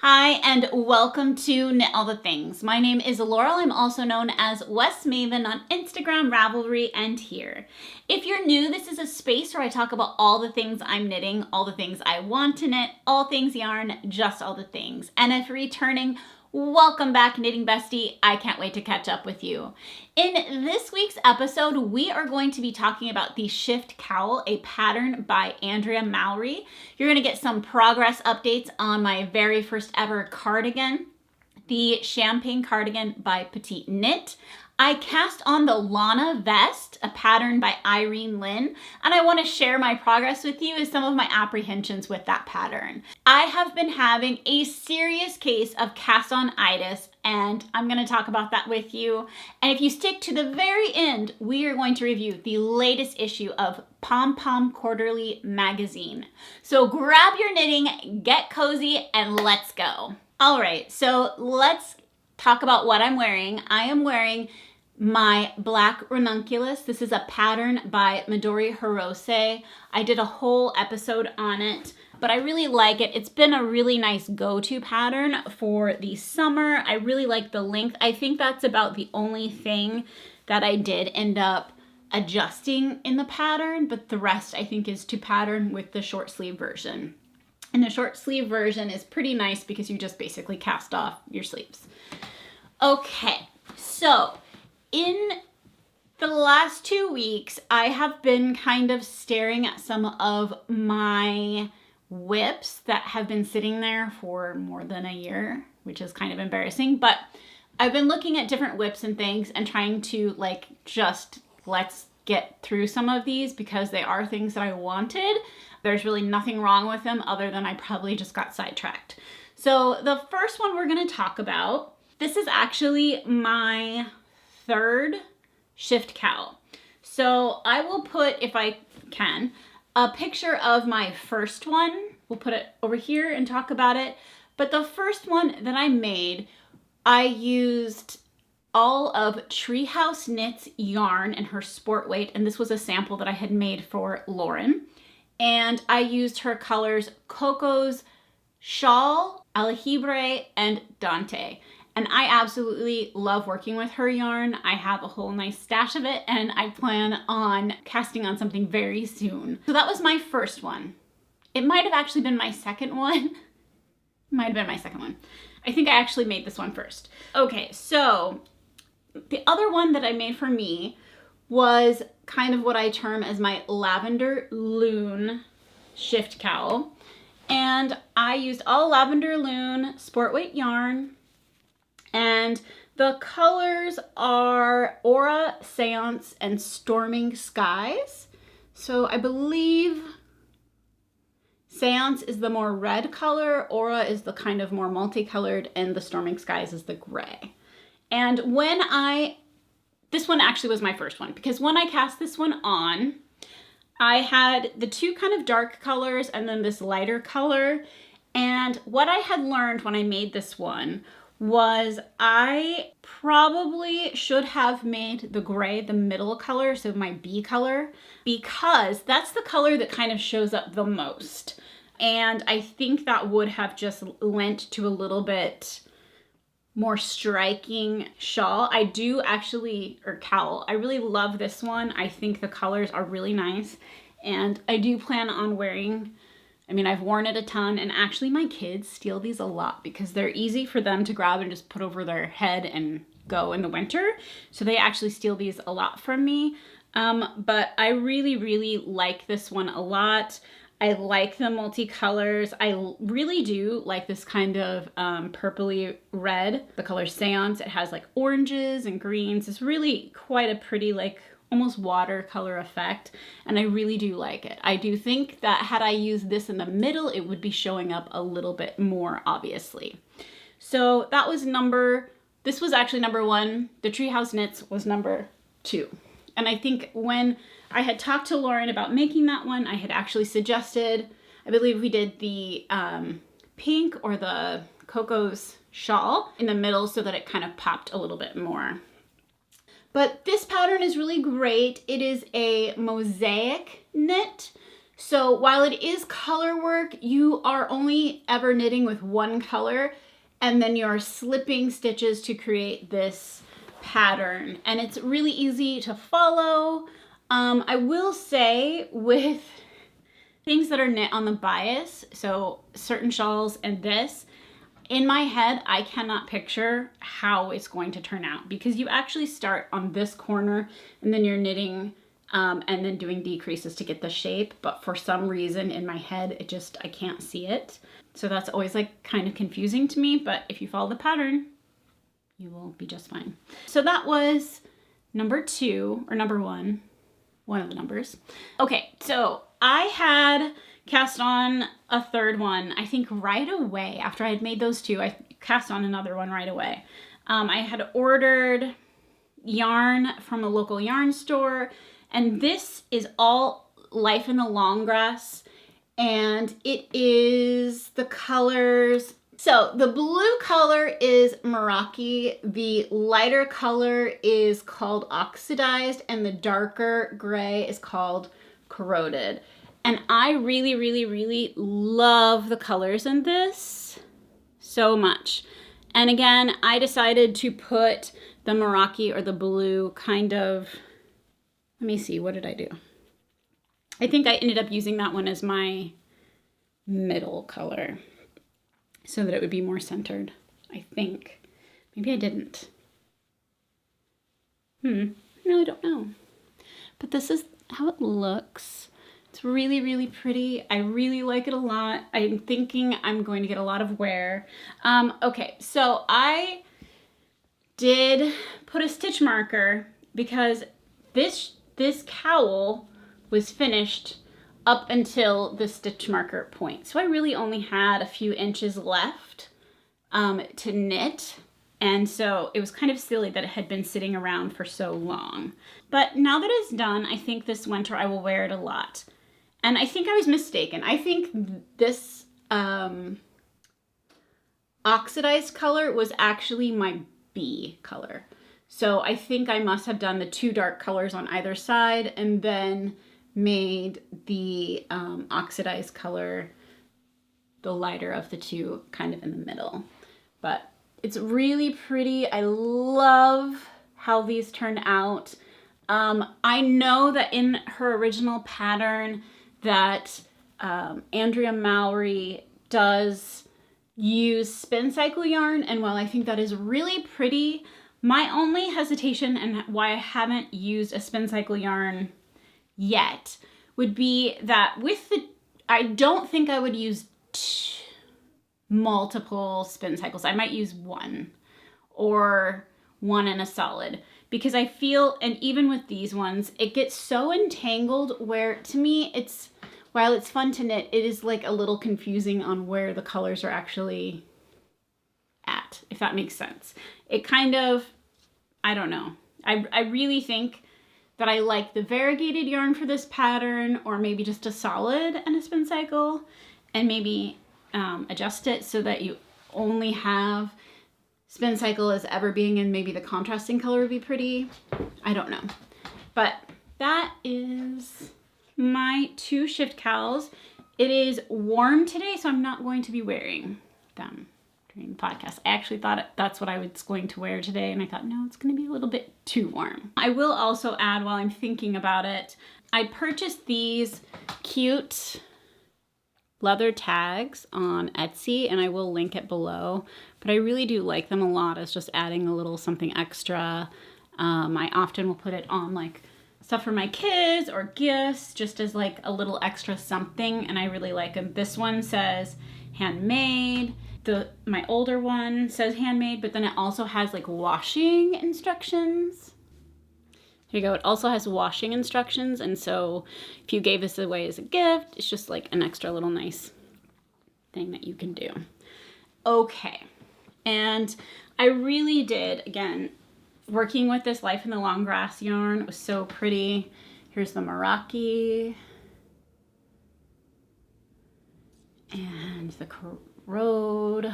Hi, and welcome to Knit All the Things. My name is Laurel. I'm also known as West Maven on Instagram, Ravelry, and here. If you're new, this is a space where I talk about all the things I'm knitting, all the things I want to knit, all things yarn, just all the things. And if returning, welcome back, Knitting Bestie. I can't wait to catch up with you. In this week's episode, we are going to be talking about the Shift Cowl, a pattern by Andrea Mowry. You're going to get some progress updates on my very first ever cardigan, the Champagne Cardigan by PetiteKnit. I cast on the Lana Vest, a pattern by Irene, and I want to share my progress with you as some of my apprehensions with that pattern. I have been having a serious case of castonitis, and I'm going to talk about that with you. And if you stick to the very end, we are going to review the latest issue of Pom Pom Quarterly magazine. So grab your knitting, get cozy, and let's go. All right, so let's talk about what I'm wearing. I am wearing my black Ranunculus. This is a pattern by Midori Hirose. I did a whole episode on it, but I really like it. It's been a really nice go-to pattern for the summer. I really like the length. I think that's about the only thing that I did end up adjusting in the pattern, but the rest I think is to pattern with the short sleeve version. And the short sleeve version is pretty nice because you just basically cast off your sleeves. Okay, so in the last 2 weeks, I have been kind of staring at some of my whips that have been sitting there for more than a year, which is kind of embarrassing, but I've been looking at different whips and things and trying to let's get through some of these because they are things that I wanted. There's really nothing wrong with them other than I probably just got sidetracked. So the first one we're going to talk about, this is actually my third Shift Cowl. So I will put, if I can, a picture of my first one. We'll put it over here and talk about it. But the first one that I made, I used all of Treehouse Knits yarn and her sport weight, and this was a sample that I had made for Lauren. And I used her colors Cocos, Shawl, Alejibre, and Dante. And I absolutely love working with her yarn. I have a whole nice stash of it, and I plan on casting on something very soon. So that was my first one. It might have actually been my second one. Might have been my second one. I think I actually made this one first. Okay, so the other one that I made for me was kind of what I term as my lavender lune shift cowl. And I used all lavender lune sport weight yarn. And the colors are Aura, Seance, and Storming Skies. So I believe Seance is the more red color, Aura is the kind of more multicolored, and the Storming Skies is the gray. And this one actually was my first one because when I cast this one on, I had the two kind of dark colors and then this lighter color. And what I had learned when I made this one was I probably should have made the gray the middle color, so my B color, because that's the color that kind of shows up the most. And I think that would have just lent to a little bit more striking shawl. I do actually, or cowl, I really love this one. I think the colors are really nice. And I do plan on wearing, I've worn it a ton, and actually my kids steal these a lot because they're easy for them to grab and just put over their head and go in the winter. So they actually steal these a lot from me. But I really, really like this one a lot. I like the multicolors. I really do like this kind of purpley red. The color Seance, it has like oranges and greens. It's really quite a pretty, like almost watercolor effect, and I really do like it. I do think that had I used this in the middle, it would be showing up a little bit more obviously. So that was this was actually number one. The Treehouse Knits was number two. And I think when I had talked to Lauren about making that one, I had actually suggested, I believe we did the pink or the Cocos shawl in the middle so that it kind of popped a little bit more. But this pattern is really great. It is a mosaic knit. So while it is color work, you are only ever knitting with one color, and then you're slipping stitches to create this pattern. And it's really easy to follow. I will say with things that are knit on the bias, so certain shawls and this, in my head, I cannot picture how it's going to turn out, because you actually start on this corner and then you're knitting and then doing decreases to get the shape. But for some reason in my head, I can't see it. So that's always like kind of confusing to me, but if you follow the pattern, you will be just fine. So that was number 2 or number 1, one of the numbers. Okay, so I had cast on a third one, I think right away after I had made those 2. I cast on another one right away. I had ordered yarn from a local yarn store, and this is all Life in the Long Grass, and it is the colors. So the blue color is meraki, the lighter color is called oxidized, and the darker gray is called corroded. And I really, really, really love the colors in this so much. And again, I decided to put the meraki or the blue kind of, let me see, what did I do? I think I ended up using that one as my middle color so that it would be more centered, I think. Maybe I didn't. I really don't know. But this is how it looks. It's really, really pretty. I really like it a lot. I'm thinking I'm going to get a lot of wear. Okay, so I did put a stitch marker because this cowl was finished up until the stitch marker point. So I really only had a few inches left to knit. And so it was kind of silly that it had been sitting around for so long. But now that it's done, I think this winter I will wear it a lot. And I think I was mistaken. I think this oxidized color was actually my B color. So I think I must have done the 2 dark colors on either side and then made the oxidized color the lighter of the 2 kind of in the middle. But it's really pretty. I love how these turn out. I know that in her original pattern that Andrea Mowry does use spin cycle yarn, and while I think that is really pretty, my only hesitation and why I haven't used a spin cycle yarn yet would be that with the, I don't think I would use multiple spin cycles. I might use 1 or 1 and a solid, because I feel, and even with these ones, it gets so entangled where to me it's, while it's fun to knit, it is like a little confusing on where the colors are actually at, if that makes sense. It kind of, I don't know. I really think that I like the variegated yarn for this pattern, or maybe just a solid and a spin cycle, and maybe adjust it so that you only have spin cycle as ever being, and maybe the contrasting color would be pretty. I don't know. But that is my 2 shift cowls. It is warm today, so I'm not going to be wearing them during the podcast. I actually thought that's what I was going to wear today, and I thought, no, it's going to be a little bit too warm. I will also add, while I'm thinking about it, I purchased these cute leather tags on Etsy, and I will link it below, but I really do like them a lot as just adding a little something extra. I often will put it on like stuff for my kids or gifts, just as like a little extra something, and I really like them. This one says handmade. My older one says handmade, but then it also has like washing instructions. Here you go. It also has washing instructions, and so if you gave this away as a gift, it's just like an extra little nice thing that you can do. Okay, and I really did, again, working with this Life in the Long Grass yarn. It was so pretty. Here's the meraki and the corroded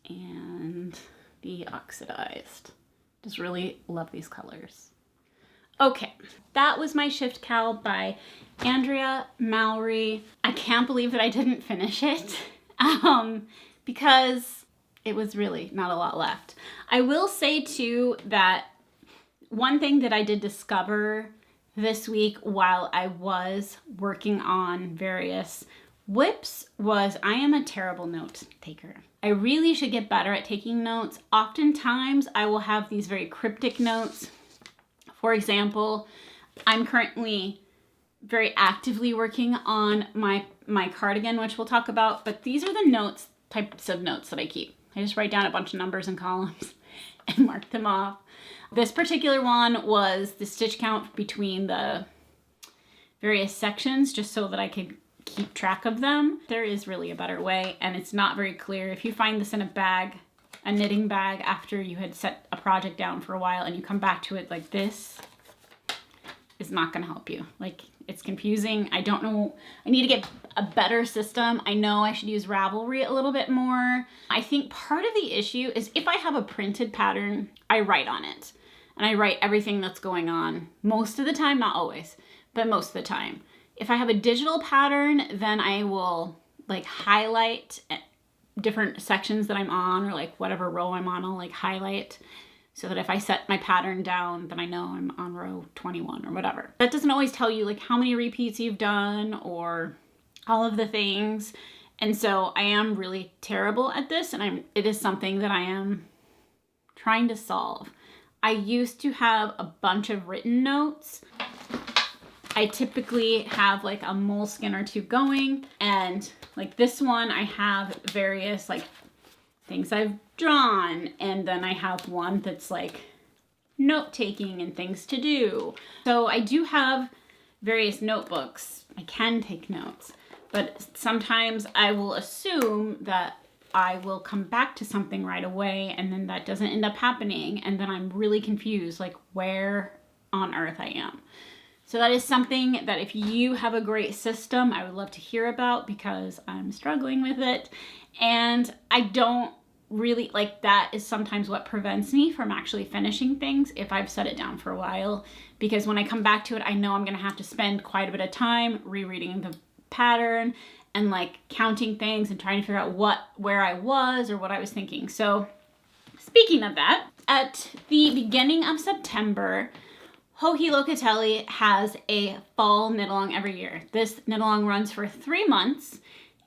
and the oxidized. Just really love these colors. Okay, that was my Shift Cowl by Andrea Mowry. I can't believe that I didn't finish it because it was really not a lot left. I will say too that one thing that I did discover this week while I was working on various whips was I am a terrible note taker. I really should get better at taking notes. Oftentimes I will have these very cryptic notes. For example, I'm currently very actively working on my cardigan, which we'll talk about, but these are the types of notes that I keep. I just write down a bunch of numbers and columns and mark them off. This particular one was the stitch count between the various sections, just so that I could keep track of them. There is really a better way, and it's not very clear. If you find this in a knitting bag after you had set a project down for a while and you come back to it like this, is not going to help you. Like, it's confusing. I don't know. I need to get a better system. I know I should use Ravelry a little bit more. I think part of the issue is if I have a printed pattern, I write on it. And I write everything that's going on. Most of the time, not always, but most of the time. If I have a digital pattern, then I will like highlight different sections that I'm on, or like whatever row I'm on, I'll like highlight, so that if I set my pattern down, then I know I'm on row 21 or whatever. That doesn't always tell you like how many repeats you've done or all of the things. And so I am really terrible at this, and it is something that I am trying to solve. I used to have a bunch of written notes. I typically have like a moleskin or two going, and like this one I have various like things I've drawn, and then I have one that's like note taking and things to do. So I do have various notebooks. I can take notes, but sometimes I will assume that I will come back to something right away, and then that doesn't end up happening, and then I'm really confused like where on earth I am. So that is something that if you have a great system, I would love to hear about, because I'm struggling with it. And I don't really like, that is sometimes what prevents me from actually finishing things if I've set it down for a while, because when I come back to it, I know I'm going to have to spend quite a bit of time rereading the pattern and like counting things and trying to figure out where I was or what I was thinking. So speaking of that, at the beginning of September, Joji Locatelli has a fall knit-along every year. This knit-along runs for 3 months,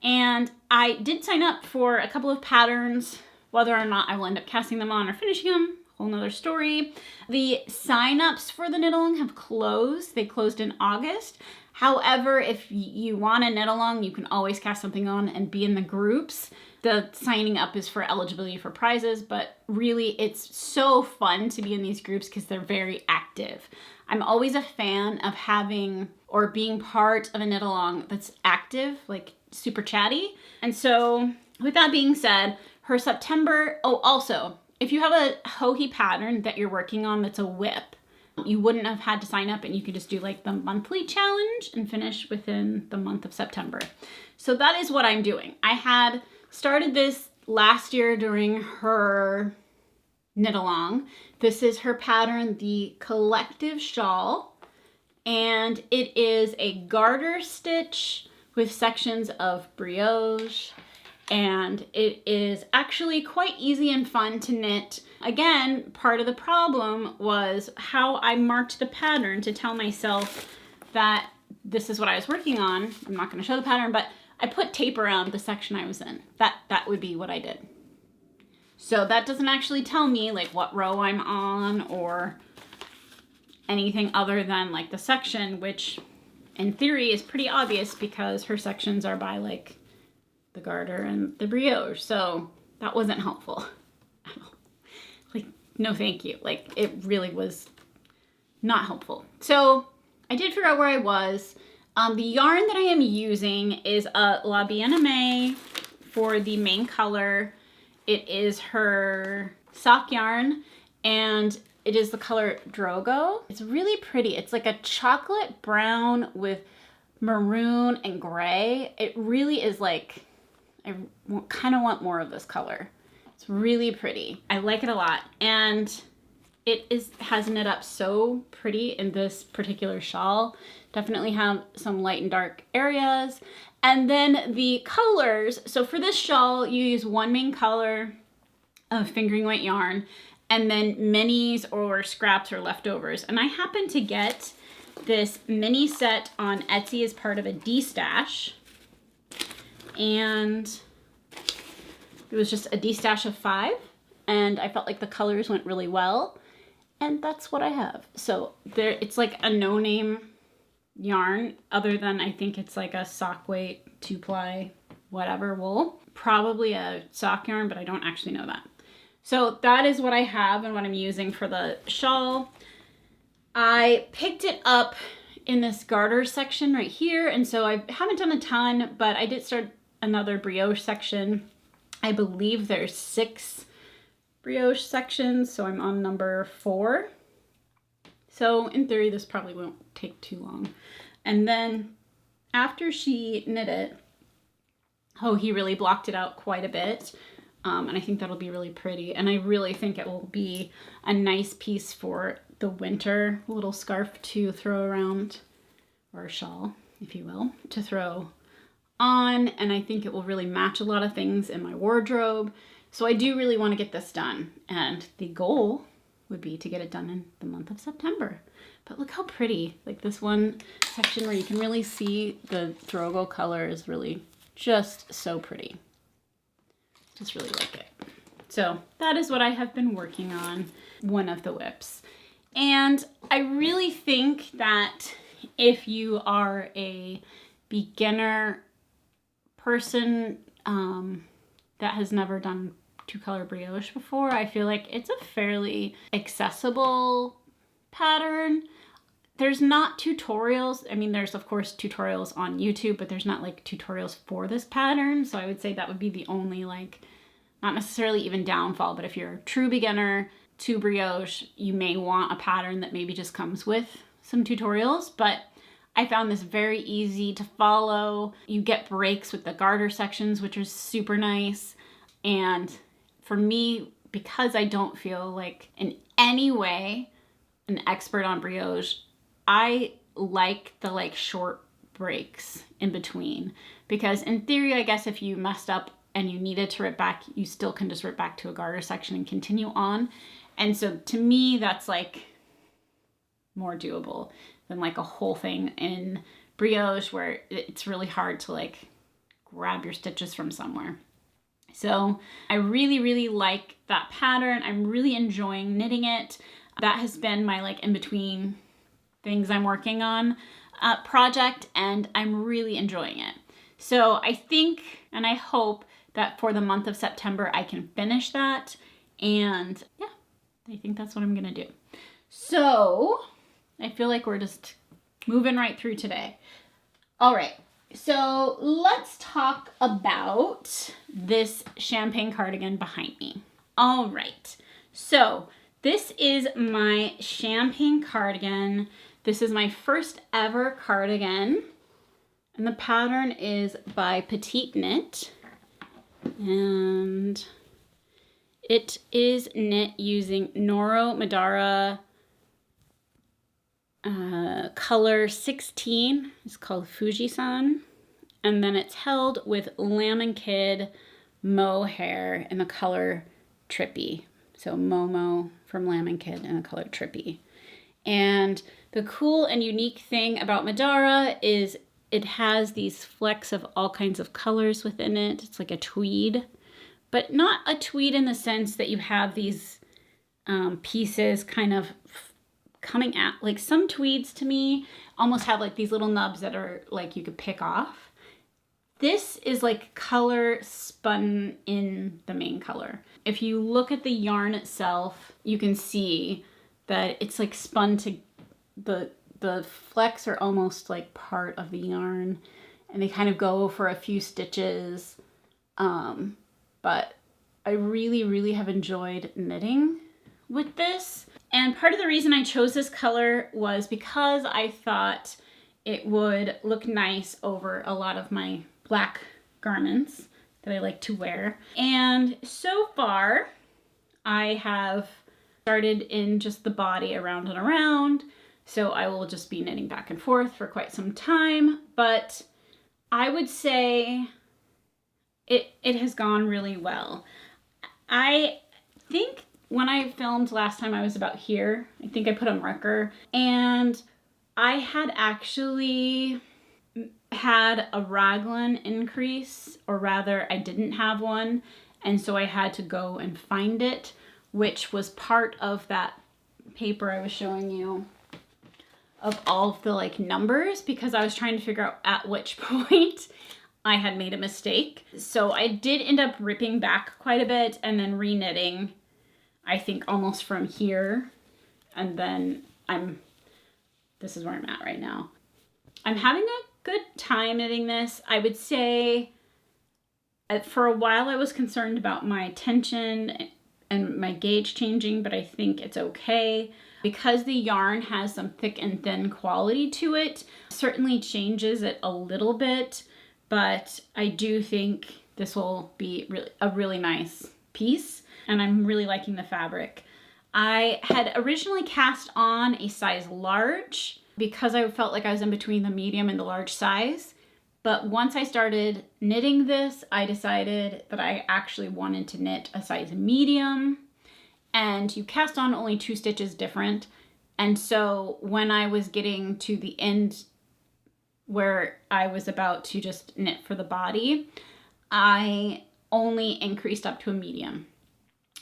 and I did sign up for a couple of patterns. Whether or not I will end up casting them on or finishing them, whole nother story. The sign-ups for the knit-along have closed. They closed in August. However, if you want a knit-along, you can always cast something on and be in the groups. The signing up is for eligibility for prizes, but really it's so fun to be in these groups because they're very active. I'm always a fan of having or being part of a knit-along that's active, like super chatty. And so with that being said, her September, oh, also, if you have a Joji pattern that you're working on that's a whip, you wouldn't have had to sign up, and you could just do like the monthly challenge and finish within the month of September. So that is what I'm doing. I had started this last year during her knit-along. This is her pattern, the Collective Shawl, and it is a garter stitch with sections of brioche, and it is actually quite easy and fun to knit. Again, part of the problem was how I marked the pattern to tell myself that this is what I was working on. I'm not going to show the pattern, but I put tape around the section I was in. That would be what I did. So that doesn't actually tell me like what row I'm on or anything other than like the section, which in theory is pretty obvious because her sections are by like the garter and the brioche. So that wasn't helpful. Like, no thank you. Like, it really was not helpful. So I did figure out where I was. The yarn that I am using is a La Bien-Aimée for the main color. It is her sock yarn, and it is the color Drogo. It's really pretty. It's like a chocolate brown with maroon and gray. It really is like, I kind of want more of this color. It's really pretty. I like it a lot. And has knit up so pretty in this particular shawl. Definitely have some light and dark areas. And then the colors, so for this shawl, you use one main color of fingering weight yarn, and then minis or scraps or leftovers. And I happened to get this mini set on Etsy as part of a D-stash. And it was just a D-stash of 5. And I felt like the colors went really well. And that's what I have. So there, it's like a no-name yarn, other than I think it's like a sock weight, 2-ply, whatever wool. Probably a sock yarn, but I don't actually know that. So that is what I have and what I'm using for the shawl. I picked it up in this garter section right here, and so I haven't done a ton, but I did start another brioche section. I believe there's 6 brioche sections, so I'm on number 4. So in theory, this probably won't take too long. And then after she knit it, oh, he really blocked it out quite a bit. And I think that'll be really pretty. And I really think it will be a nice piece for the winter, a little scarf to throw around, or a shawl, if you will, to throw on. And I think it will really match a lot of things in my wardrobe. So I do really want to get this done. And the goal would be to get it done in the month of September. But look how pretty, like this one section where you can really see the Drogo color is really just so pretty. Just really like it. So that is what I have been working on, one of the whips. And I really think that if you are a beginner person that has never done 2-color brioche before, I feel like it's a fairly accessible pattern. There's not tutorials. I mean, there's of course tutorials on YouTube, but there's not like tutorials for this pattern. So I would say that would be the only, like, not necessarily even downfall, but if you're a true beginner to brioche, you may want a pattern that maybe just comes with some tutorials. But I found this very easy to follow. You get breaks with the garter sections, which is super nice. And for me, because I don't feel like in any way an expert on brioche, I like the like short breaks in between, because in theory, I guess if you messed up and you needed to rip back, you still can just rip back to a garter section and continue on. And so to me, that's like more doable than like a whole thing in brioche where it's really hard to like grab your stitches from somewhere. So I really, really like that pattern. I'm really enjoying knitting it. That has been my like in between things I'm working on project, and I'm really enjoying it. So I think and I hope that for the month of September I can finish that, and yeah, I think that's what I'm gonna do. So I feel like we're just moving right through today. All right, so let's talk about this champagne cardigan behind me. All right, so this is my champagne cardigan. This is my first ever cardigan, and the pattern is by PetiteKnit, and it is knit using Noro Madara color 16. It's called Fuji-san, and then it's held with Lamb and Kid mohair in the color Trippy. So Momo from Lamb and Kid in the color Trippy. And the cool and unique thing about Madara is it has these flecks of all kinds of colors within it. It's like a tweed, but not a tweed in the sense that you have these pieces kind of coming out. Like some tweeds to me almost have like these little nubs that are like you could pick off. This is like color spun in the main color. If you look at the yarn itself, you can see that it's like spun to the flecks are almost like part of the yarn, and they kind of go for a few stitches. But I really, really have enjoyed knitting with this. And part of the reason I chose this color was because I thought it would look nice over a lot of my black garments that I like to wear. And so far I have Started in just the body around and around, so I will just be knitting back and forth for quite some time, but I would say it has gone really well. I think when I filmed last time I was about here, I think I put a marker, and I had actually had a raglan increase, or rather I didn't have one, and so I had to go and find it, which was part of that paper I was showing you of all of the like numbers, because I was trying to figure out at which point I had made a mistake. So I did end up ripping back quite a bit and then re-knitting, I think almost from here, and then this is where I'm at right now. I'm having a good time knitting this. I would say for a while I was concerned about my tension and my gauge changing, but I think it's okay. Because the yarn has some thick and thin quality to it, certainly changes it a little bit, but I do think this will be a really nice piece, and I'm really liking the fabric. I had originally cast on a size large because I felt like I was in between the medium and the large size. But once I started knitting this, I decided that I actually wanted to knit a size medium, and you cast on only 2 stitches different. And so when I was getting to the end where I was about to just knit for the body, I only increased up to a medium.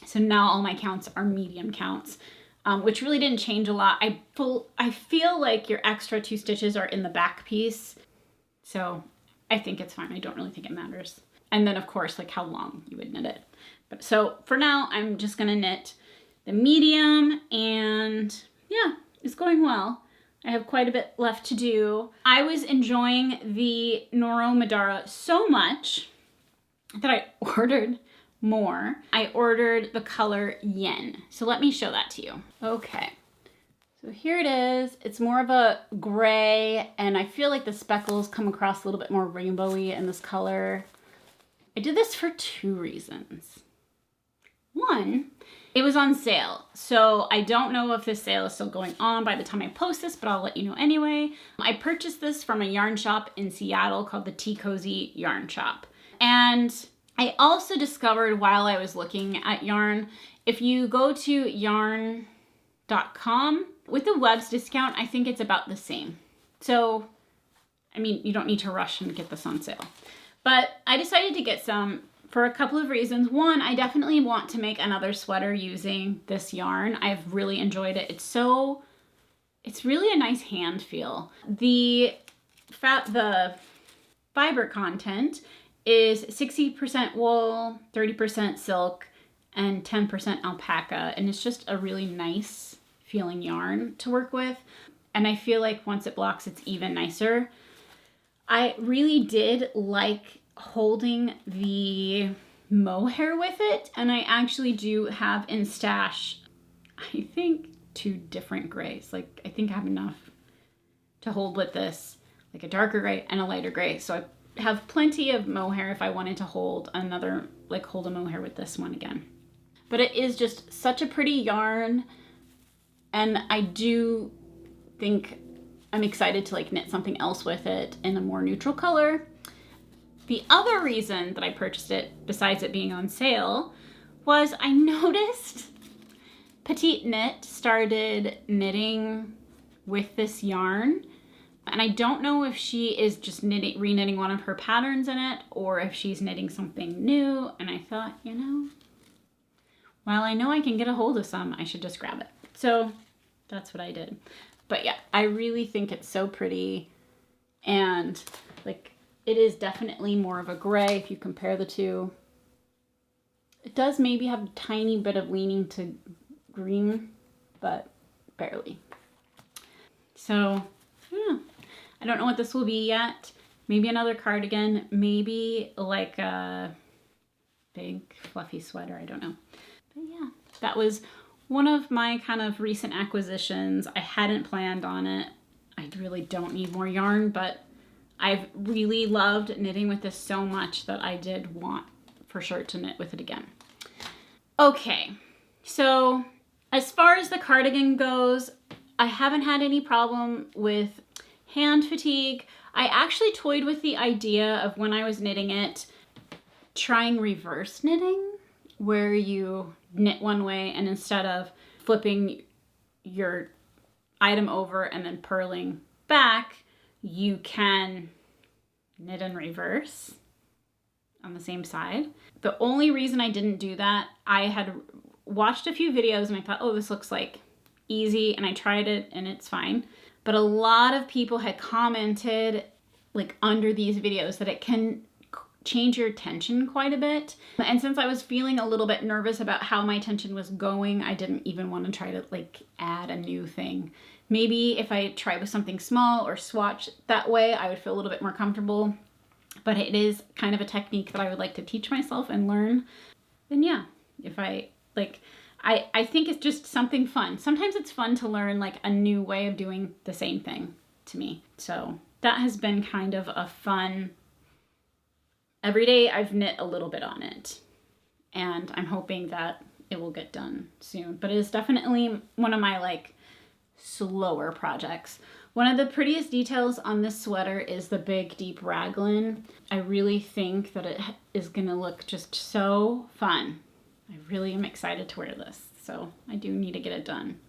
So now all my counts are medium counts, which really didn't change a lot. I feel like your extra 2 stitches are in the back piece, so I think it's fine. I don't really think it matters. And then of course, like how long you would knit it. But so for now, I'm just gonna knit the medium, and yeah, it's going well. I have quite a bit left to do. I was enjoying the Noro Madara so much that I ordered more. I ordered the color Yen. So let me show that to you. Okay. So here it is. It's more of a gray, and I feel like the speckles come across a little bit more rainbowy in this color. I did this for 2 reasons. One, it was on sale. So I don't know if this sale is still going on by the time I post this, but I'll let you know anyway. I purchased this from a yarn shop in Seattle called the Tea Cozy Yarn Shop. And I also discovered while I was looking at yarn, if you go to yarn.com, with the Web's discount, I think it's about the same. So, I mean, you don't need to rush and get this on sale. But I decided to get some for a couple of reasons. One, I definitely want to make another sweater using this yarn. I've really enjoyed it. It's really a nice hand feel. The fiber content is 60% wool, 30% silk, and 10% alpaca. And it's just a really nice feeling yarn to work with. And I feel like once it blocks, it's even nicer. I really did like holding the mohair with it. And I actually do have in stash, I think 2 different grays. Like I think I have enough to hold with this, like a darker gray and a lighter gray. So I have plenty of mohair if I wanted to hold another, like hold a mohair with this one again. But it is just such a pretty yarn. And I do think I'm excited to like knit something else with it in a more neutral color. The other reason that I purchased it, besides it being on sale, was I noticed PetiteKnit started knitting with this yarn. And I don't know if she is just re-knitting one of her patterns in it, or if she's knitting something new. And I thought, you know, while I know I can get a hold of some, I should just grab it. So that's what I did. But yeah, I really think it's so pretty, and like it is definitely more of a gray if you compare the two. It does maybe have a tiny bit of leaning to green, but barely. So yeah, I don't know what this will be yet. Maybe another cardigan, maybe like a big fluffy sweater, I don't know. But yeah, that was one of my kind of recent acquisitions. I hadn't planned on it. I really don't need more yarn, but I've really loved knitting with this so much that I did want for sure to knit with it again. Okay, so As far as the cardigan goes, I haven't had any problem with hand fatigue. I actually toyed with the idea of, when I was knitting it, trying reverse knitting, where you knit one way and instead of flipping your item over and then purling back, you can knit in reverse on the same side. The only reason I didn't do that, I had watched a few videos and I thought, oh, this looks like easy, and I tried it and it's fine. But a lot of people had commented like under these videos that it can change your tension quite a bit. And since I was feeling a little bit nervous about how my tension was going, I didn't even want to try to like add a new thing. Maybe if I try with something small or swatch that way, I would feel a little bit more comfortable. But it is kind of a technique that I would like to teach myself and learn. And yeah, if I like, I think it's just something fun. Sometimes it's fun to learn like a new way of doing the same thing to me. So that has been kind of a fun, every day I've knit a little bit on it. And I'm hoping that it will get done soon. But it is definitely one of my like slower projects. One of the prettiest details on this sweater is the big deep raglan. I really think that it is gonna look just so fun. I really am excited to wear this, so I do need to get it done.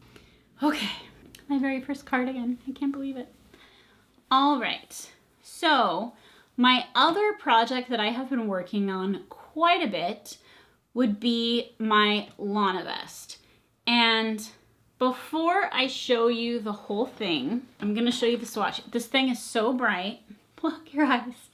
Okay, my very first cardigan. I can't believe it. All right, so my other project that I have been working on quite a bit would be my Lana Vest. And before I show you the whole thing, I'm gonna show you the swatch. This thing is so bright. Look, your eyes.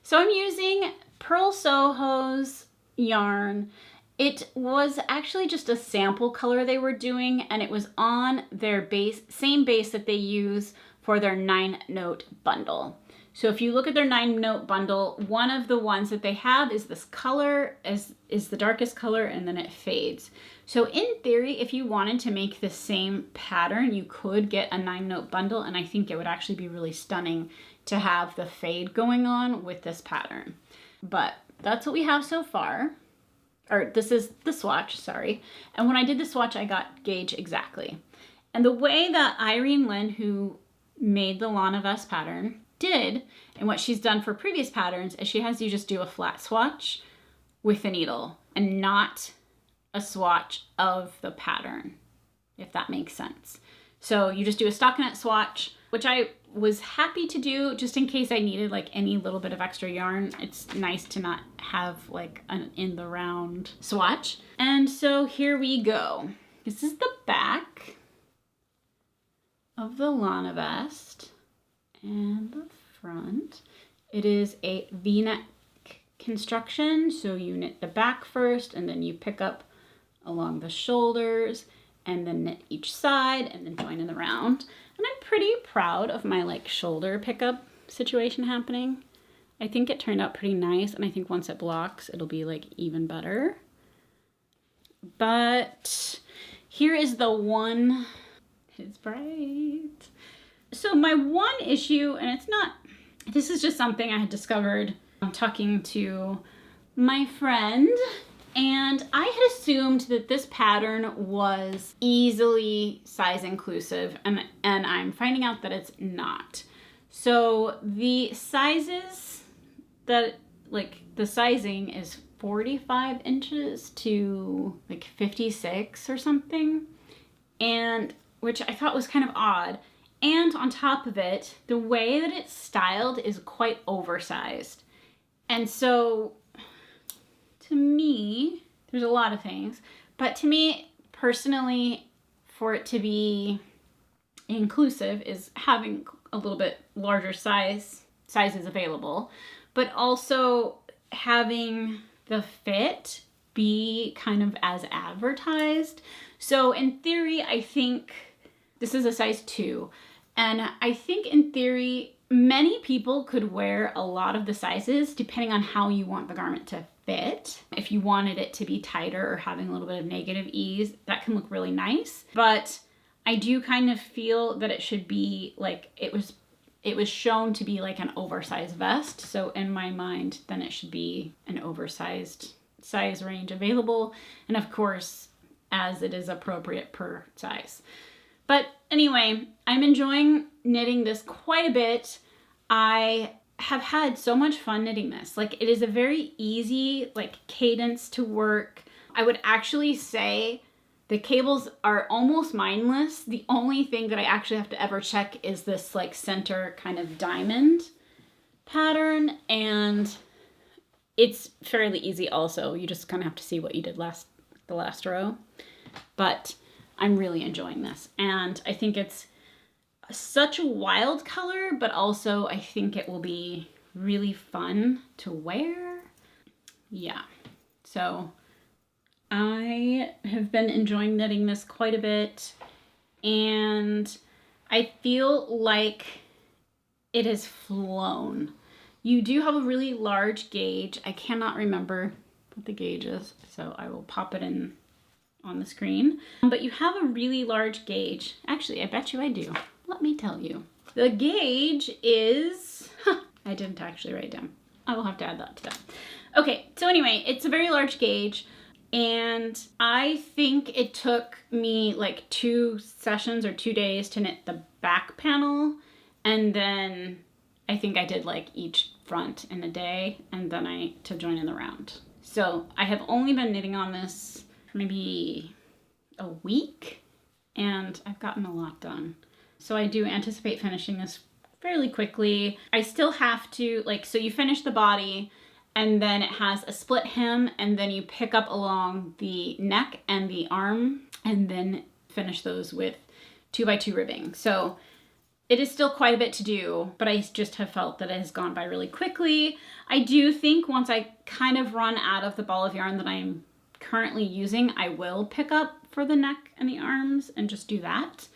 So I'm using Purl Soho's yarn. It was actually just a sample color they were doing, and it was on their base, same base that they use for their 9-note bundle. So if you look at their 9-note bundle, one of the ones that they have is this color, is the darkest color, and then it fades. So in theory, if you wanted to make the same pattern, you could get a 9-note bundle, and I think it would actually be really stunning to have the fade going on with this pattern. But that's what we have so far. Or this is the swatch, sorry. And when I did the swatch, I got gauge exactly. And the way that Irene Lynn, who made the Lana Vest pattern, did, and what she's done for previous patterns, is she has you just do a flat swatch with the needle and not a swatch of the pattern, if that makes sense. So you just do a stockinette swatch, which I was happy to do just in case I needed like any little bit of extra yarn. It's nice to not have like an in the round swatch. And so here we go. This is the back of the Lana Vest and the front. It is a V-neck construction. So you knit the back first and then you pick up along the shoulders and then knit each side and then join in the round. And I'm pretty proud of my like shoulder pickup situation happening. I think it turned out pretty nice, and I think once it blocks, it'll be like even better. But here is the one, it's bright. So my one issue, and it's not, this is just something I had discovered talking to my friend, and I had assumed that this pattern was easily size inclusive, and I'm finding out that it's not. So the sizes that, like the sizing is 45 inches to like 56 or something, and which I thought was kind of odd. And on top of it, the way that it's styled is quite oversized. And so to me, there's a lot of things, but to me personally, for it to be inclusive is having a little bit larger sizes available, but also having the fit be kind of as advertised. So in theory, I think this is a size 2, and I think in theory, many people could wear a lot of the sizes depending on how you want the garment to fit. If you wanted it to be tighter or having a little bit of negative ease, that can look really nice. But I do kind of feel that it should be like, it was shown to be like an oversized vest. So in my mind, then it should be an oversized size range available. And of course, as it is appropriate per size. But anyway, I'm enjoying knitting this quite a bit. I have had so much fun knitting this. Like, it is a very easy, like, cadence to work. I would actually say the cables are almost mindless. The only thing that I actually have to ever check is this, like, center kind of diamond pattern, and it's fairly easy also. You just kind of have to see what you did the last row. But I'm really enjoying this, and I think it's such a wild color, but also I think it will be really fun to wear. Yeah, so I have been enjoying knitting this quite a bit, and I feel like it has flown. You do have a really large gauge. I cannot remember what the gauge is, so I will pop it in on the screen. But you have a really large gauge. Actually, I bet you I do. Let me tell you. The gauge is, I didn't actually write it down. I will have to add that to that. Okay, so anyway, it's a very large gauge, and I think it took me like 2 sessions or 2 days to knit the back panel, and then I think I did like each front in a day, and then to join in the round. So I have only been knitting on this maybe a week, and I've gotten a lot done. So I do anticipate finishing this fairly quickly. I still have to, like, so you finish the body, and then it has a split hem, and then you pick up along the neck and the arm, and then finish those with 2x2 ribbing. So it is still quite a bit to do, but I just have felt that it has gone by really quickly. I do think once I kind of run out of the ball of yarn that I'm currently using, I will pick up for the neck and the arms and just do that,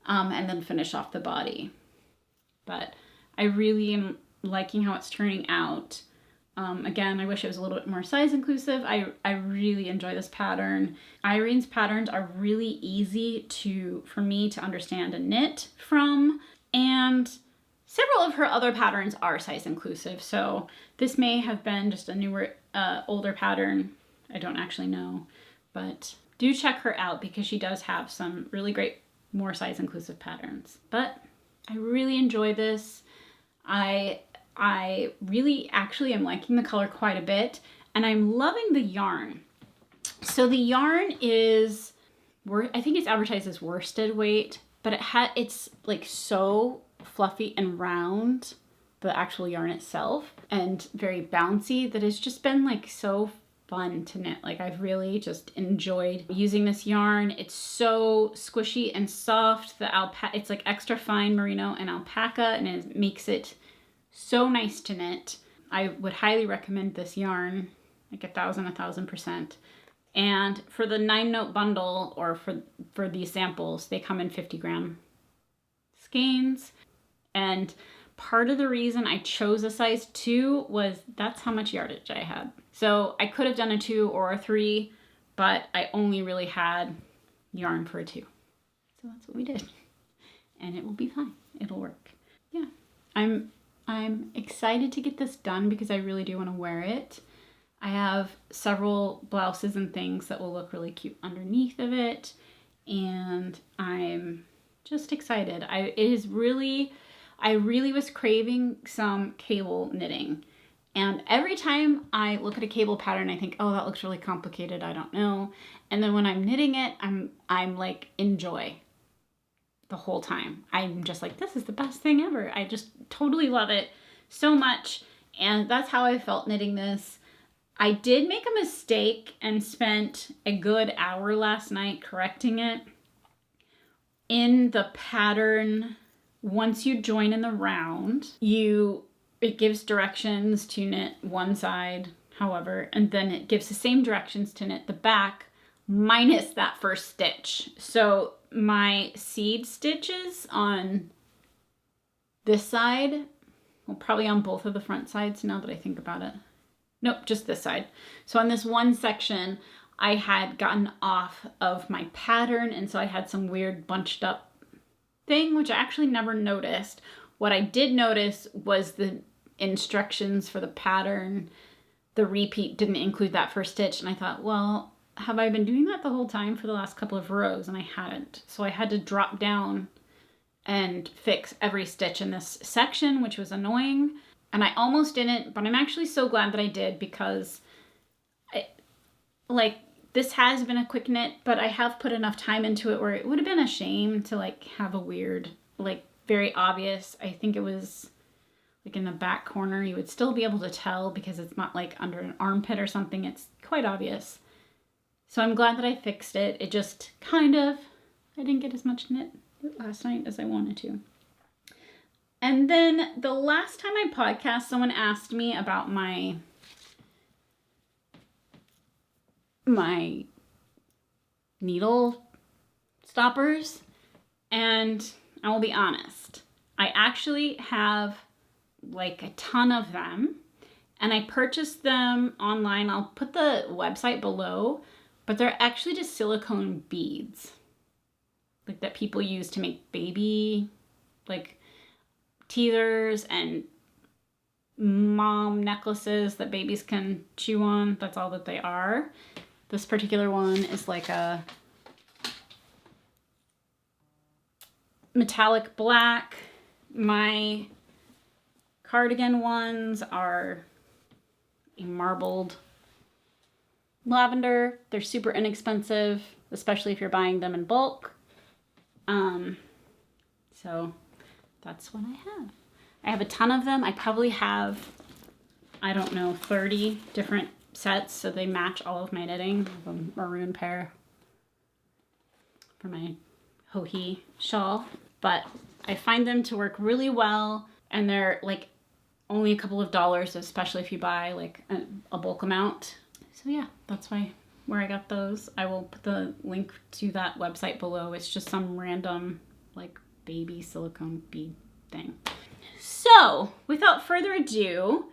and then finish off the body. But I really am liking how it's turning out. Again, I wish it was a little bit more size inclusive. I really enjoy this pattern. Irene's patterns are really easy for me to understand and knit from, and several of her other patterns are size inclusive. So this may have been just a newer, older pattern. I don't actually know, but do check her out because she does have some really great, more size inclusive patterns. But I really enjoy this. I really actually am liking the color quite a bit, and I'm loving the yarn. So the yarn is, I think it's advertised as worsted weight, but it's like so fluffy and round, the actual yarn itself, and very bouncy, that it's just been like so fun to knit. Like, I've really just enjoyed using this yarn. It's so squishy and soft. It's like extra fine merino and alpaca, and it makes it so nice to knit. I would highly recommend this yarn, like 1000%. And for the 9-note bundle, or for these samples, they come in 50-gram skeins. And part of the reason I chose a size 2 was that's how much yardage I had. So I could have done a 2 or a 3, but I only really had yarn for a 2. So that's what we did. And it will be fine. It'll work. Yeah. I'm excited to get this done because I really do want to wear it. I have several blouses and things that will look really cute underneath of it, and I'm just excited. I really was craving some cable knitting, and every time I look at a cable pattern, I think, oh, that looks really complicated, I don't know. And then when I'm knitting it, I'm like in joy the whole time. I'm just like, this is the best thing ever. I just totally love it so much, and that's how I felt knitting this. I did make a mistake and spent a good hour last night correcting it. In the pattern, once you join in the round, it gives directions to knit one side, however, and then it gives the same directions to knit the back minus that first stitch. So my seed stitches on this side, well, probably on both of the front sides now that I think about it. Nope, just this side. So on this one section, I had gotten off of my pattern, and so I had some weird bunched up thing, which I actually never noticed. What I did notice was the instructions for the pattern. The repeat didn't include that first stitch, and I thought, well, have I been doing that the whole time for the last couple of rows? And I hadn't. So I had to drop down and fix every stitch in this section, which was annoying. And I almost didn't, but I'm actually so glad that I did, because this has been a quick knit, but I have put enough time into it where it would have been a shame to like have a weird, like very obvious, I think it was like in the back corner, you would still be able to tell because it's not like under an armpit or something. It's quite obvious. So I'm glad that I fixed it. It just kind of, I didn't get as much knit last night as I wanted to. And then the last time I podcast, someone asked me about my needle stoppers, and I will be honest, I actually have like a ton of them, and I purchased them online. I'll put the website below, but they're actually just silicone beads, like that people use to make baby like teethers and mom necklaces that babies can chew on. That's all that they are. This particular one is like a metallic black. My cardigan ones are a marbled lavender. They're super inexpensive, especially if you're buying them in bulk. So that's what I have. I have a ton of them. I probably have, I don't know, 30 different sets, so they match all of my knitting. I have a maroon pair for my Joji shawl, but I find them to work really well, and they're like only a couple of dollars, especially if you buy like a bulk amount. So yeah, that's where I got those. I will put the link to that website below. It's just some random like baby silicone bead thing. So without further ado,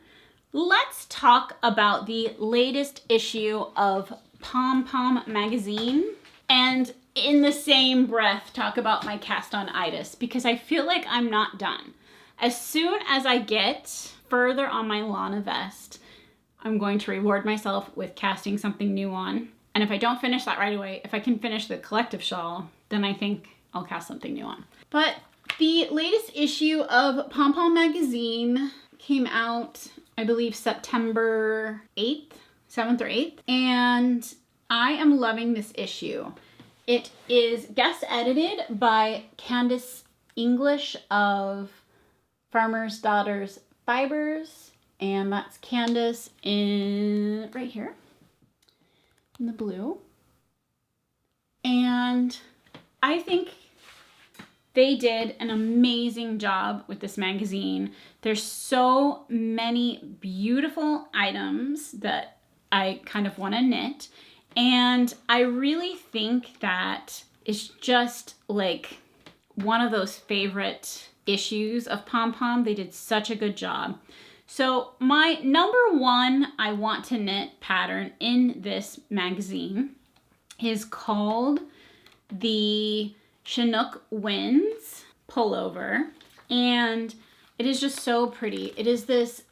let's talk about the latest issue of Pom Pom magazine, and in the same breath talk about my castonitis, because I feel like I'm not done. As soon as I get further on my Lana Vest, I'm going to reward myself with casting something new on. And if I don't finish that right away, if I can finish the collective shawl, then I think I'll cast something new on. But the latest issue of Pom Pom magazine came out, I believe, September 8th, 7th or 8th. And I am loving this issue. It is guest edited by Candace English of Farmer's Daughters Fibers. And that's Candace in right here in the blue. And I think they did an amazing job with this magazine. There's so many beautiful items that I kind of want to knit. And I really think that it's just like one of those favorite issues of Pom Pom. They did such a good job. So my number one I want to knit pattern in this magazine is called the Chinook Winds pullover, and it is just so pretty. It is this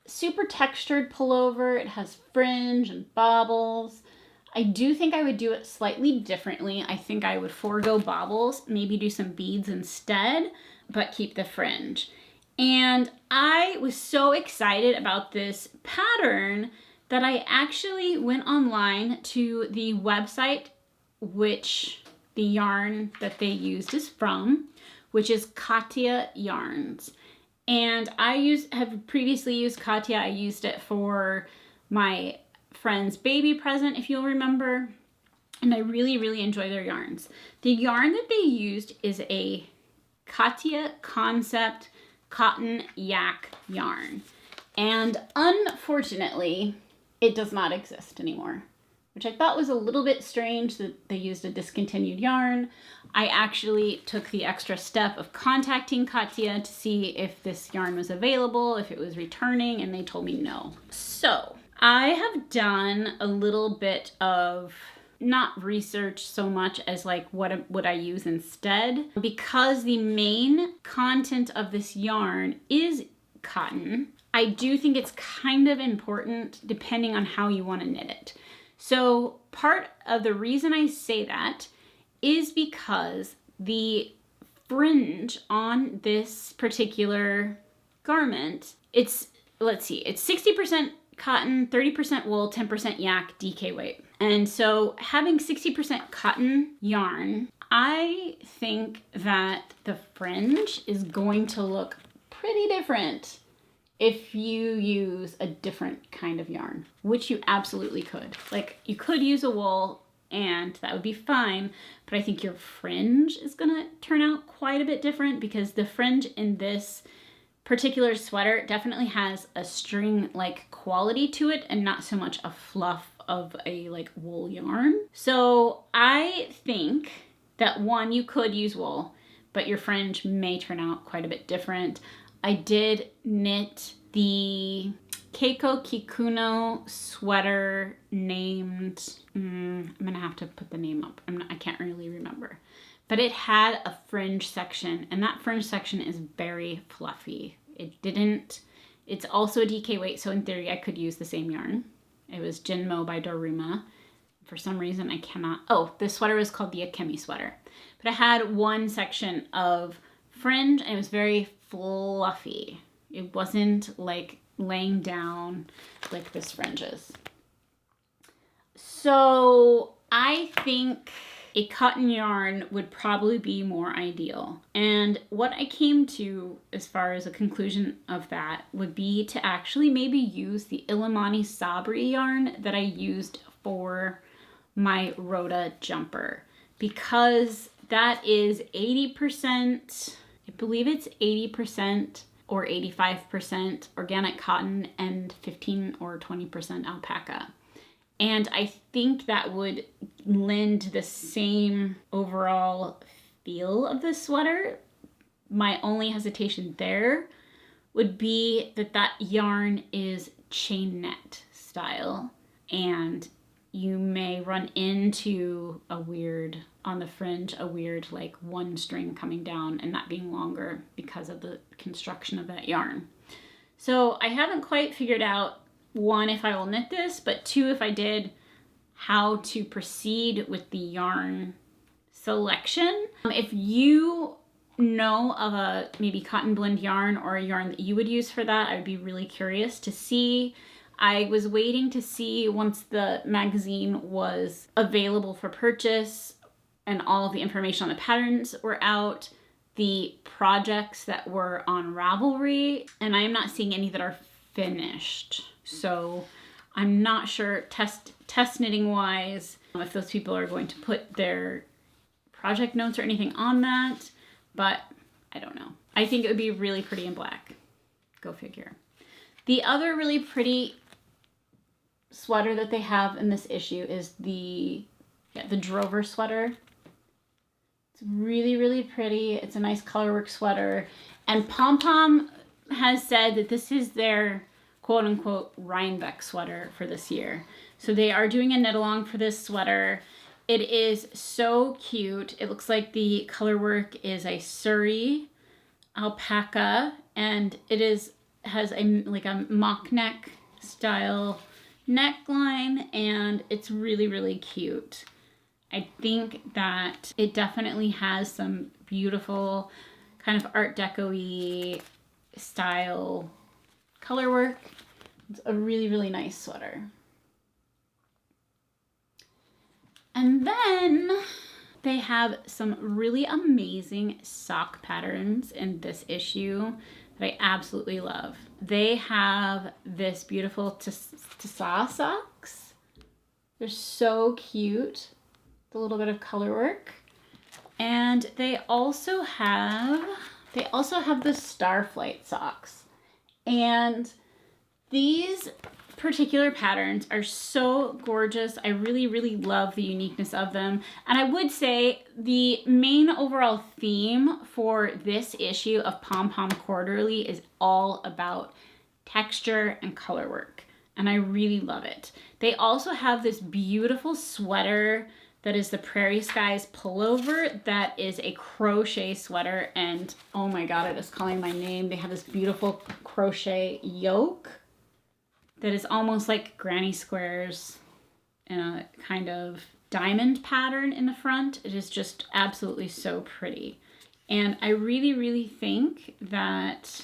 super textured pullover. It has fringe and baubles. I do think I would do it slightly differently. I think I would forego baubles, maybe do some beads instead, but keep the fringe. And I was so excited about this pattern that I actually went online to the website which the yarn that they used is from, which is Katya Yarns. And I have previously used Katya. I used it for my friend's baby present, if you'll remember. And I really, really enjoy their yarns. The yarn that they used is a Katya Concept cotton yak yarn. And unfortunately, it does not exist anymore, which I thought was a little bit strange that they used a discontinued yarn. I actually took the extra step of contacting Katya to see if this yarn was available, if it was returning, and they told me no. So I have done a little bit of not research so much as like what would I use instead. Because the main content of this yarn is cotton, I do think it's kind of important depending on how you want to knit it. So part of the reason I say that is because the fringe on this particular garment, it's 60% cotton, 30% wool, 10% yak, DK weight. And so having 60% cotton yarn, I think that the fringe is going to look pretty different if you use a different kind of yarn, which you absolutely could. Like, you could use a wool and that would be fine, but I think your fringe is gonna turn out quite a bit different because the fringe in this particular sweater definitely has a string-like quality to it and not so much a fluff of a like wool yarn. So I think that one, you could use wool, but your fringe may turn out quite a bit different. I did knit the Keiko Kikuno sweater named, I'm gonna have to put the name up. I can't really remember. But it had a fringe section, and that fringe section is very fluffy. It's also a DK weight, so in theory I could use the same yarn. It was Jinmo by Doruma. For some reason I cannot, this sweater is called the Akemi sweater. But it had one section of fringe and it was very fluffy. It wasn't like laying down like this fringe is. So I think a cotton yarn would probably be more ideal. And what I came to as far as a conclusion of that would be to actually maybe use the Illimani Sabri yarn that I used for my Rhoda jumper, because that is 80%, I believe it's 80% or 85% organic cotton and 15 or 20% alpaca. And I think that would lend the same overall feel of the sweater. My only hesitation there would be that yarn is chain net style, and you may run into on the fringe, a weird like one string coming down and not being longer because of the construction of that yarn. So I haven't quite figured out, one, if I will knit this, but two, if I did, how to proceed with the yarn selection. If you know of a maybe cotton blend yarn or a yarn that you would use for that, I would be really curious to see. I was waiting to see, once the magazine was available for purchase and all of the information on the patterns were out, the projects that were on Ravelry, and I am not seeing any that are finished. So I'm not sure test knitting wise if those people are going to put their project notes or anything on that, but I don't know. I think it would be really pretty in black. Go figure. The other really pretty sweater that they have in this issue is the Drover sweater. It's really, really pretty. It's a nice colorwork sweater. And Pom Pom has said that this is their quote unquote Rhinebeck sweater for this year. So they are doing a knit along for this sweater. It is so cute. It looks like the colorwork is a Surrey alpaca, and it has a mock neck style neckline, and it's really, really cute. I think that it definitely has some beautiful kind of Art Deco-y style color work. It's a really, really nice sweater. And then they have some really amazing sock patterns in this issue that I absolutely love. They have this beautiful Tassa socks. They're so cute. A little bit of color work. And they also have the Starflight socks. And these particular patterns are so gorgeous. I really, really love the uniqueness of them. And I would say the main overall theme for this issue of Pom Pom Quarterly is all about texture and color work. And I really love it. They also have this beautiful sweater that is the Prairie Skies pullover that is a crochet sweater, and oh my god, it is calling my name. They have this beautiful crochet yoke that is almost like granny squares in a kind of diamond pattern in the front. It is just absolutely so pretty. And I really, really think that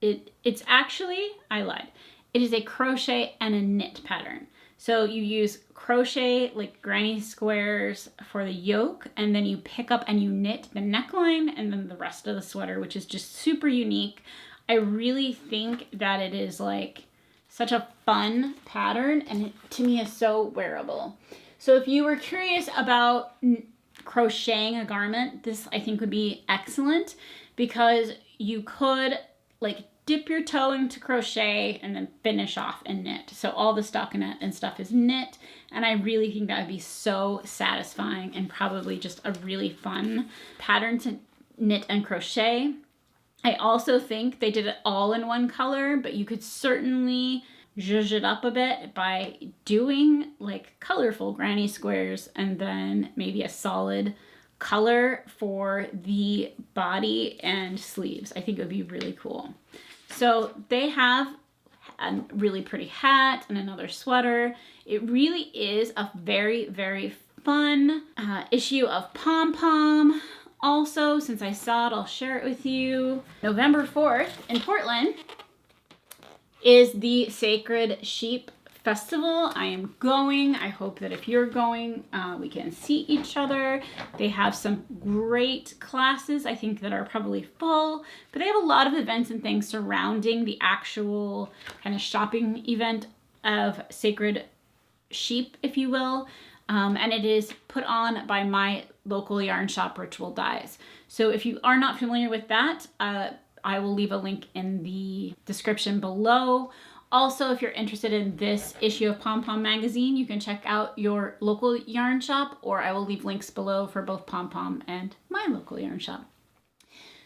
it's actually, I lied. It is a crochet and a knit pattern. So you use crochet like granny squares for the yoke, and then you pick up and you knit the neckline and then the rest of the sweater, which is just super unique. I really think that it is like such a fun pattern, and it to me is so wearable. So if you were curious about crocheting a garment, this I think would be excellent, because you could like dip your toe into crochet and then finish off and knit. So all the stockinette and stuff is knit, and I really think that would be so satisfying and probably just a really fun pattern to knit and crochet. I also think they did it all in one color, but you could certainly zhuzh it up a bit by doing like colorful granny squares and then maybe a solid color for the body and sleeves. I think it would be really cool. So they have a really pretty hat and another sweater. It really is a very, very fun issue of Pom Pom. Also, since I saw it, I'll share it with you. November 4th in Portland is the Sacred Sheep Festival. I am going. I hope that if you're going, we can see each other. They have some great classes, I think, that are probably full, but they have a lot of events and things surrounding the actual kind of shopping event of Sacred Sheep, if you will. And it is put on by my local yarn shop, Ritual Dyes. So if you are not familiar with that, I will leave a link in the description below. Also, if you're interested in this issue of Pom Pom magazine, you can check out your local yarn shop, or I will leave links below for both Pom Pom and my local yarn shop.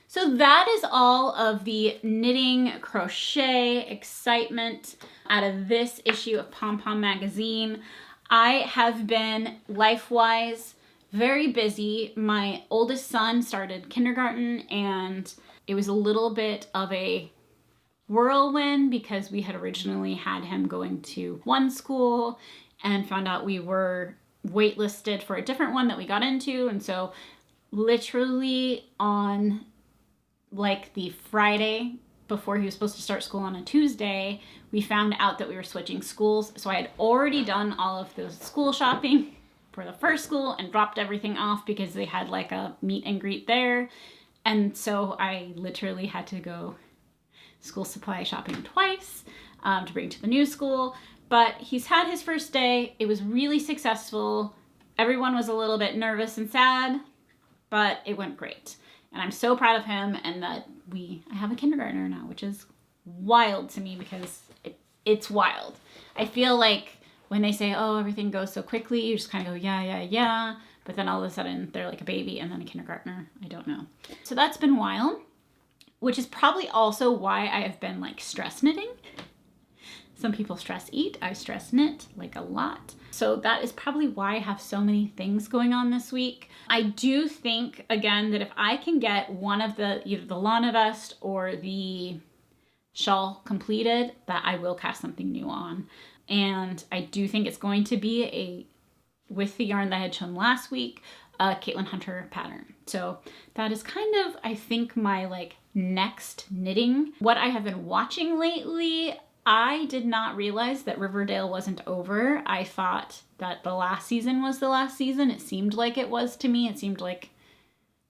So that is all of the knitting, crochet, excitement out of this issue of Pom Pom magazine. I have been, life-wise, very busy. My oldest son started kindergarten, and it was a little bit of a whirlwind because we had originally had him going to one school and found out we were waitlisted for a different one that we got into. And so literally on like the Friday before he was supposed to start school on a Tuesday, we found out that we were switching schools. So I had already done all of the school shopping for the first school and dropped everything off because they had like a meet and greet there. And so I literally had to go school supply shopping twice to bring to the new school. But he's had his first day. It was really successful. Everyone was a little bit nervous and sad, but it went great. And I'm so proud of him, and that I have a kindergartner now, which is wild to me because it's wild. I feel like when they say, oh, everything goes so quickly, you just kind of go, yeah. But then all of a sudden they're like a baby and then a kindergartner. I don't know. So that's been wild, which is probably also why I have been like stress knitting. Some people stress eat. I stress knit like a lot. So that is probably why I have so many things going on this week. I do think, again, that if I can get one of either the Lana Vest or the shawl completed, that I will cast something new on. And I do think it's going to be with the yarn that I had shown last week, a Caitlin Hunter pattern. So that is kind of, I think, my like next knitting. What I have been watching lately, I did not realize that Riverdale wasn't over. I thought that the last season was the last season. It seemed like it was to me. It seemed like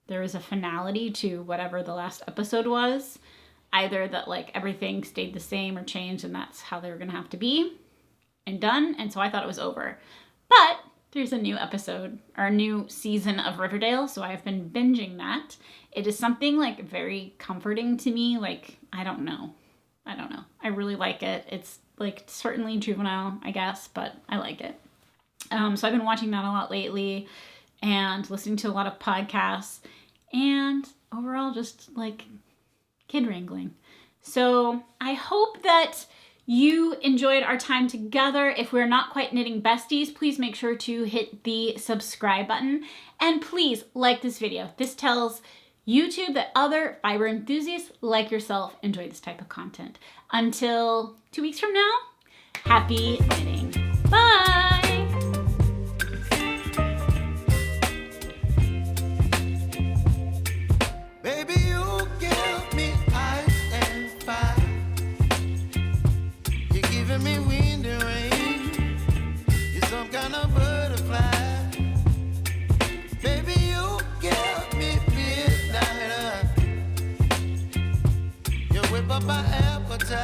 there was a finality to whatever the last episode was. Either that like everything stayed the same or changed and that's how they were gonna have to be and done. And so I thought it was over. But there's a new episode or a new season of Riverdale, so I've been binging that. It is something like very comforting to me. Like, I don't know. I really like it. It's like certainly juvenile, I guess, but I like it. So I've been watching that a lot lately and listening to a lot of podcasts and overall just like kid wrangling. So I hope that you enjoyed our time together. If we're not quite knitting besties, please make sure to hit the subscribe button and please like this video. This tells YouTube that other fiber enthusiasts like yourself enjoy this type of content. Until 2 weeks from now, happy knitting. Bye! give up my appetite.